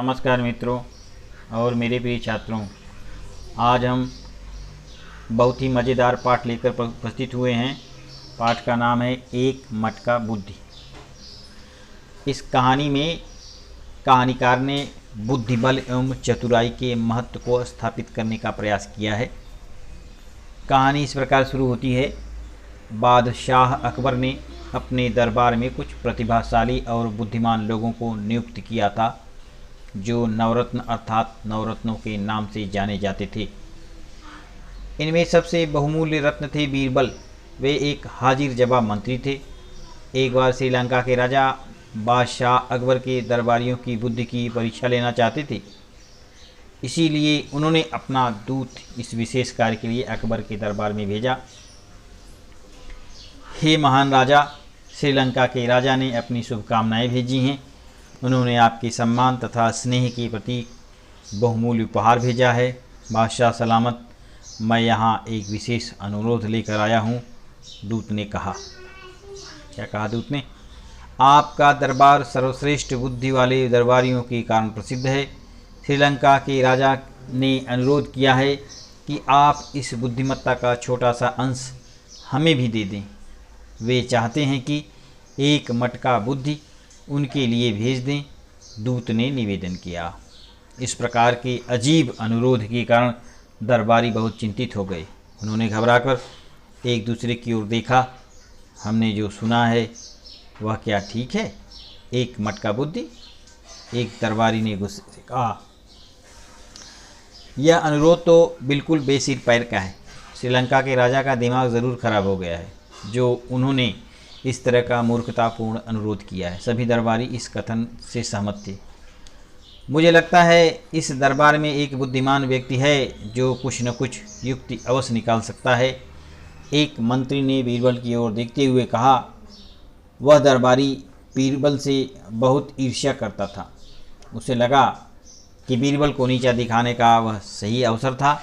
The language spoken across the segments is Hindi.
नमस्कार मित्रों और मेरे प्रिय छात्रों। आज हम बहुत ही मज़ेदार पाठ लेकर उपस्थित हुए हैं। पाठ का नाम है एक मटका बुद्धि। इस कहानी में कहानीकार ने बुद्धिबल एवं चतुराई के महत्व को स्थापित करने का प्रयास किया है। कहानी इस प्रकार शुरू होती है। बादशाह अकबर ने अपने दरबार में कुछ प्रतिभाशाली और बुद्धिमान लोगों को नियुक्त किया था, जो नवरत्न अर्थात नवरत्नों के नाम से जाने जाते थे। इनमें सबसे बहुमूल्य रत्न थे बीरबल। वे एक हाजिर जवाब मंत्री थे। एक बार श्रीलंका के राजा बादशाह अकबर के दरबारियों की बुद्धि की परीक्षा लेना चाहते थे। इसीलिए उन्होंने अपना दूत इस विशेष कार्य के लिए अकबर के दरबार में भेजा। हे महान राजा, श्रीलंका के राजा ने अपनी शुभकामनाएं भेजी हैं। उन्होंने आपके सम्मान तथा स्नेह के प्रति बहुमूल्य उपहार भेजा है। बादशाह सलामत, मैं यहाँ एक विशेष अनुरोध लेकर आया हूँ, दूत ने कहा। क्या कहा दूत ने? आपका दरबार सर्वश्रेष्ठ बुद्धि वाले दरबारियों के कारण प्रसिद्ध है। श्रीलंका के राजा ने अनुरोध किया है कि आप इस बुद्धिमत्ता का छोटा सा अंश हमें भी दे दें। वे चाहते हैं कि एक मटका बुद्धि उनके लिए भेज दें, दूत ने निवेदन किया। इस प्रकार के अजीब अनुरोध के कारण दरबारी बहुत चिंतित हो गए। उन्होंने घबराकर एक दूसरे की ओर देखा। हमने जो सुना है वह क्या ठीक है? एक मटका बुद्धि? एक दरबारी ने गुस्से से कहा। यह अनुरोध तो बिल्कुल बेसिर पैर का है। श्रीलंका के राजा का दिमाग ज़रूर खराब हो गया है जो उन्होंने इस तरह का मूर्खतापूर्ण अनुरोध किया है। सभी दरबारी इस कथन से सहमत थे। मुझे लगता है इस दरबार में एक बुद्धिमान व्यक्ति है जो कुछ न कुछ युक्ति अवश्य निकाल सकता है। एक मंत्री ने बीरबल की ओर देखते हुए कहा। वह दरबारी बीरबल से बहुत ईर्ष्या करता था। उसे लगा कि बीरबल को नीचा दिखाने का वह सही अवसर था।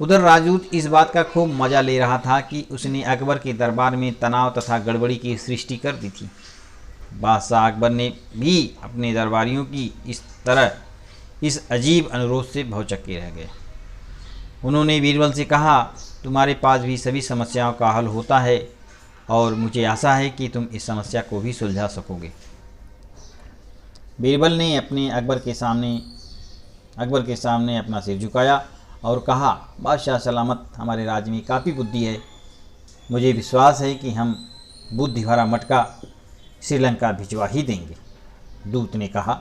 उधर राजदूत इस बात का खूब मजा ले रहा था कि उसने अकबर के दरबार में तनाव तथा गड़बड़ी की सृष्टि कर दी थी। बादशाह अकबर ने भी अपने दरबारियों की इस अजीब अनुरोध से भौचक्के रह गए। उन्होंने बीरबल से कहा, तुम्हारे पास भी सभी समस्याओं का हल होता है और मुझे आशा है कि तुम इस समस्या को भी सुलझा सकोगे। बीरबल ने अकबर के सामने अपना सिर झुकाया और कहा, बादशाह सलामत, हमारे राज्य में काफ़ी बुद्धि है। मुझे विश्वास है कि हम बुद्धि भरा मटका श्रीलंका भिजवा ही देंगे। दूत ने कहा,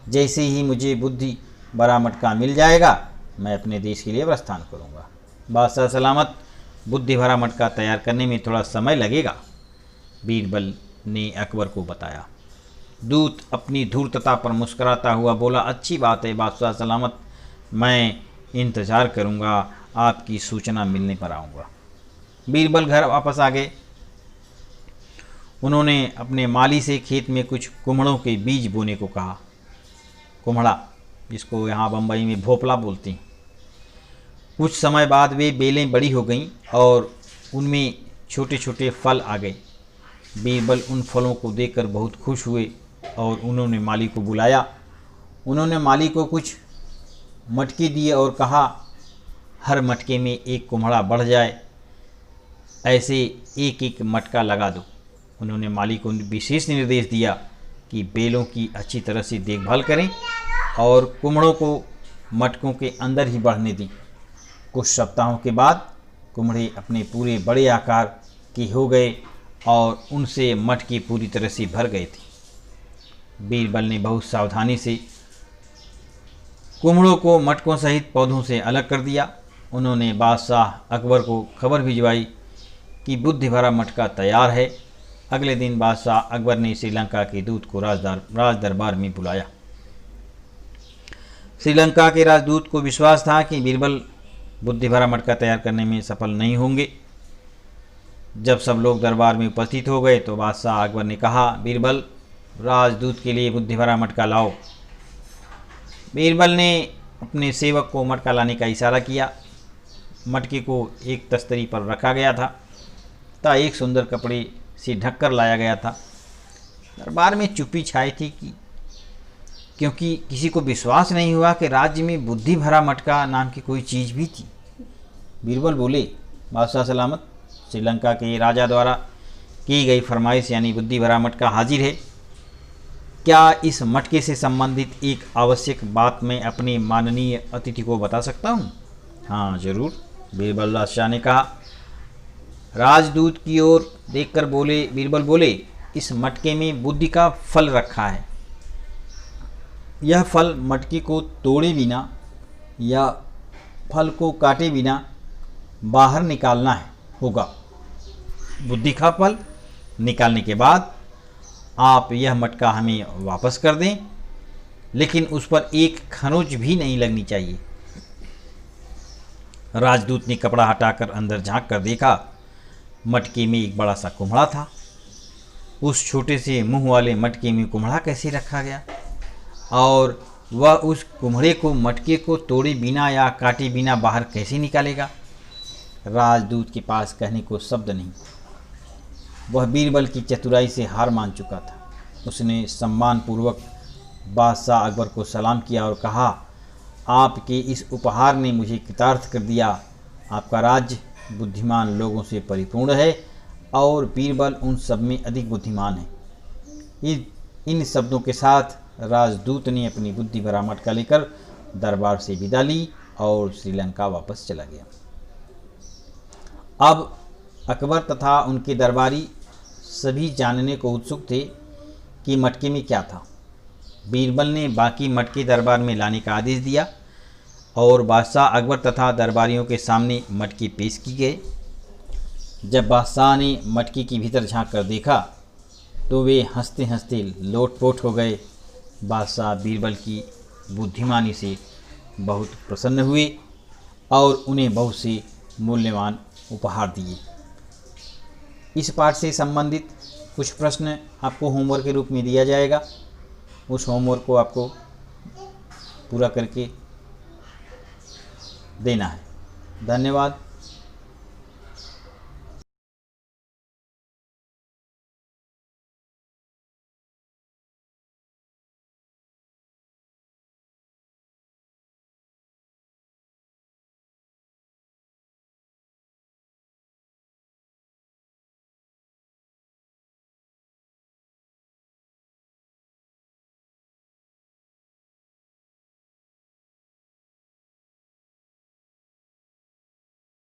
जैसे ही मुझे बुद्धि भरा मटका मिल जाएगा मैं अपने देश के लिए प्रस्थान करूंगा। बादशाह सलामत, बुद्धि भरा मटका तैयार करने में थोड़ा समय लगेगा, बीरबल ने अकबर को बताया। दूत अपनी धूर्तता पर मुस्कुराता हुआ बोला, अच्छी बात है बादशाह सलामत, मैं इंतज़ार करूंगा, आपकी सूचना मिलने पर आऊँगा। बीरबल घर वापस आ गए। उन्होंने अपने माली से खेत में कुछ कुम्हड़ों के बीज बोने को कहा। कुम्हड़ा, जिसको यहाँ बम्बई में भोपला बोलते हैं। कुछ समय बाद वे बेलें बड़ी हो गईं और उनमें छोटे छोटे फल आ गए। बीरबल उन फलों को देखकर बहुत खुश हुए और उन्होंने माली को बुलाया। उन्होंने माली को कुछ मटके दिए और कहा, हर मटके में एक कुम्हड़ा बढ़ जाए, ऐसे एक एक मटका लगा दो। उन्होंने माली को विशेष निर्देश दिया कि बेलों की अच्छी तरह से देखभाल करें और कुम्हड़ों को मटकों के अंदर ही बढ़ने दें। कुछ सप्ताहों के बाद कुम्हड़े अपने पूरे बड़े आकार के हो गए और उनसे मटके पूरी तरह से भर गए थे। बीरबल ने बहुत सावधानी से कुम्हड़ों को मटकों सहित पौधों से अलग कर दिया। उन्होंने बादशाह अकबर को खबर भिजवाई कि बुद्धि भरा मटका तैयार है। अगले दिन बादशाह अकबर ने श्रीलंका के दूत को राज दरबार में बुलाया। श्रीलंका के राजदूत को विश्वास था कि बीरबल बुद्धि भरा मटका तैयार करने में सफल नहीं होंगे। जब सब लोग दरबार में उपस्थित हो गए तो बादशाह अकबर ने कहा, बीरबल, राजदूत के लिए बुद्धि भरा मटका लाओ। बीरबल ने अपने सेवक को मटका लाने का इशारा किया। मटके को एक तस्तरी पर रखा गया था एक सुंदर कपड़े से ढककर लाया गया था। दरबार में चुप्पी छाई थी कि क्योंकि किसी को विश्वास नहीं हुआ कि राज्य में बुद्धि भरा मटका नाम की कोई चीज़ भी थी। बीरबल बोले, बादशाह सलामत, श्रीलंका के राजा द्वारा की गई फरमाइश यानी बुद्धि भरा मटका हाजिर है। क्या इस मटके से संबंधित एक आवश्यक बात मैं अपने माननीय अतिथि को बता सकता हूँ? हाँ जरूर, बीरबल बादशाह ने कहा। राजदूत की ओर देखकर बीरबल बोले, इस मटके में बुद्धि का फल रखा है। यह फल मटके को तोड़े बिना या फल को काटे बिना बाहर निकालना होगा। बुद्धि का फल निकालने के बाद आप यह मटका हमें वापस कर दें, लेकिन उस पर एक खरोंच भी नहीं लगनी चाहिए। राजदूत ने कपड़ा हटाकर अंदर झांक कर देखा। मटके में एक बड़ा सा कुम्हड़ा था। उस छोटे से मुंह वाले मटके में कुम्हड़ा कैसे रखा गया, और वह उस कुम्हड़े को मटके को तोड़े बिना या काटे बिना बाहर कैसे निकालेगा? राजदूत के पास कहने को शब्द नहीं। वह बीरबल की चतुराई से हार मान चुका था। उसने सम्मानपूर्वक बादशाह अकबर को सलाम किया और कहा, आपके इस उपहार ने मुझे कृतार्थ कर दिया। आपका राज्य बुद्धिमान लोगों से परिपूर्ण है और बीरबल उन सब में अधिक बुद्धिमान है। इन शब्दों के साथ राजदूत ने अपनी बुद्धि भरा मटका लेकर दरबार से विदा ली और श्रीलंका वापस चला गया। अब अकबर तथा उनके दरबारी सभी जानने को उत्सुक थे कि मटके में क्या था। बीरबल ने बाकी मटके दरबार में लाने का आदेश दिया और बादशाह अकबर तथा दरबारियों के सामने मटके पेश किए गए। जब बादशाह ने मटके के भीतर झांक कर देखा तो वे हंसते हंसते लोटपोट हो गए। बादशाह बीरबल की बुद्धिमानी से बहुत प्रसन्न हुए और उन्हें बहुत से मूल्यवान उपहार दिए। इस पाठ से संबंधित कुछ प्रश्न आपको होमवर्क के रूप में दिया जाएगा। उस होमवर्क को आपको पूरा करके देना है। धन्यवाद।